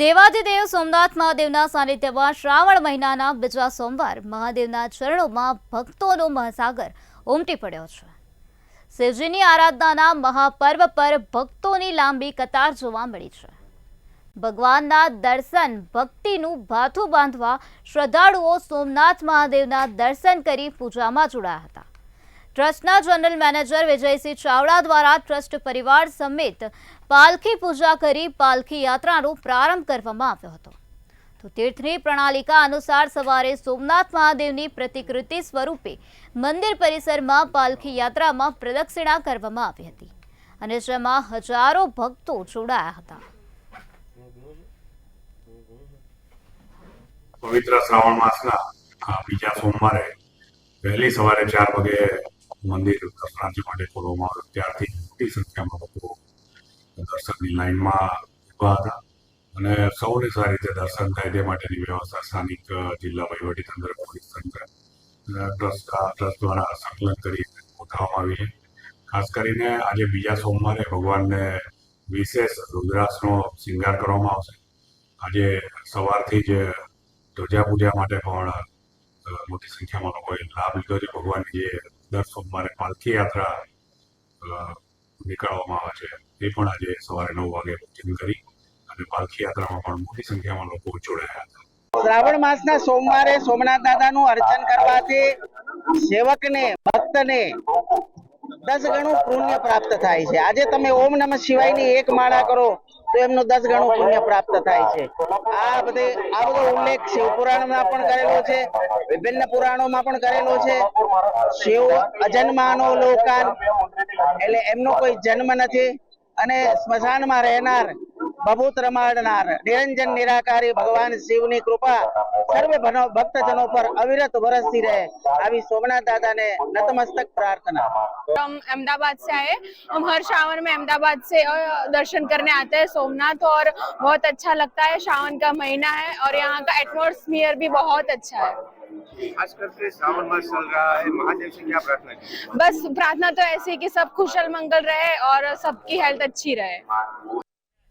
દેવાધિદેવ સોમનાથ મહાદેવના સાનિધ્યમાં શ્રાવણ મહિનાના બીજા સોમવાર મહાદેવના ચરણોમાં ભક્તોનો મહાસાગર ઉમટી પડ્યો છે। શિવજીની આરાધનાના મહાપર્વ પર ભક્તોની લાંબી કતાર જોવા મળી છે। ભગવાનના દર્શન ભક્તિનું ભાથું બાંધવા શ્રદ્ધાળુઓ સોમનાથ મહાદેવના દર્શન કરી પૂજામાં જોડાયા હતા। ટ્રસ્ટના જનરલ મેનેજર વિજયસિંહ ચાવડા દ્વારા ટ્રસ્ટ પરિવાર સમેત પાલખી પૂજા કરી પાલખી યાત્રાનો પ્રારંભ કરવામાં આવ્યો હતો। તો તીર્થની પ્રણાલિકા અનુસાર સવારે સોમનાથ મહાદેવની પ્રતિકૃતિ સ્વરૂપે મંદિર પરિસરમાં પાલખી યાત્રામાં પ્રદક્ષિણા કરવામાં આવી હતી અને જેમાં હજારો ભક્તો જોડાયા હતા। પવિત્ર શ્રાવણ માસના બીજા સોમવારે વહેલી સવારે 4 વાગે મંદિર દર્શનાર્થી માટે ખોલવામાં આવ્યું। ત્યારથી મોટી સંખ્યામાં લોકો દર્શનની લાઈનમાં ઊભા હતા અને સૌને સારી રીતે દર્શન થાય તે માટેની વ્યવસ્થા સ્થાનિક જિલ્લા વહીવટીતંત્ર, પોલીસ તંત્ર, ટ્રસ્ટ દ્વારા સંકલન કરી ગોઠવવામાં આવી છે। ખાસ કરીને આજે બીજા સોમવારે ભગવાનને વિશેષ રુદ્રાક્ષનો શૃંગાર કરવામાં આવશે। આજે સવારથી જ ધ્વજા પૂજા માટે પણ મોટી સંખ્યામાં લોકોએ લાભ લીધો છે। ભગવાનની જે દર સોમવારે પાલખી યાત્રા નીકળવામાં આવે છે એ પણ આજે સવારે 9 વાગે પૂજન કરી અને પાલખી યાત્રામાં પણ મોટી સંખ્યામાં લોકો જોડાયા હતા। શ્રાવણ માસના સોમવારે સોમનાથ દાદાનું અર્ચન કરવાથી સેવકને ભક્તને 10 ગણું પુણ્ય પ્રાપ્ત થાય છે। આજે તમે ઓમ નમઃ શિવાયની એક માળા કરો તો એમનું 10 ગણું પુણ્ય પ્રાપ્ત થાય છે। આ બધો ઉલ્લેખ શિવ પુરાણમાં પણ કરેલો છે, વિભિન્ન પુરાણોમાં પણ કરેલો છે। શિવ અજન્માનો લોકાન એટલે એમનો કોઈ જન્મ નથી અને સ્મશાનમાં રહેનાર, ભભૂત રમાડનાર, નિરંજન નિરાકારી ભગવાન શિવની કૃપા સર્વે ભક્તજનों पर अविरत बरसती रहे। अभी सोमनाथ दादा ने नतमस्तक प्रार्थना। हम अहमदाबाद से आए। हम हर श्रावण में अहमदाबाद से दर्शन करने आते हैं सोमनाथ और बहुत अच्छा लगता है। श्रावण का महीना है और यहाँ का एटमॉस्फियर भी बहुत अच्छा है। खास करके श्रावण मास चल रहा है, महादेव से क्या प्रार्थना की? बस प्रार्थना तो ऐसी कि सब कुशल मंगल रहे और सबकी हेल्थ अच्छी रहे।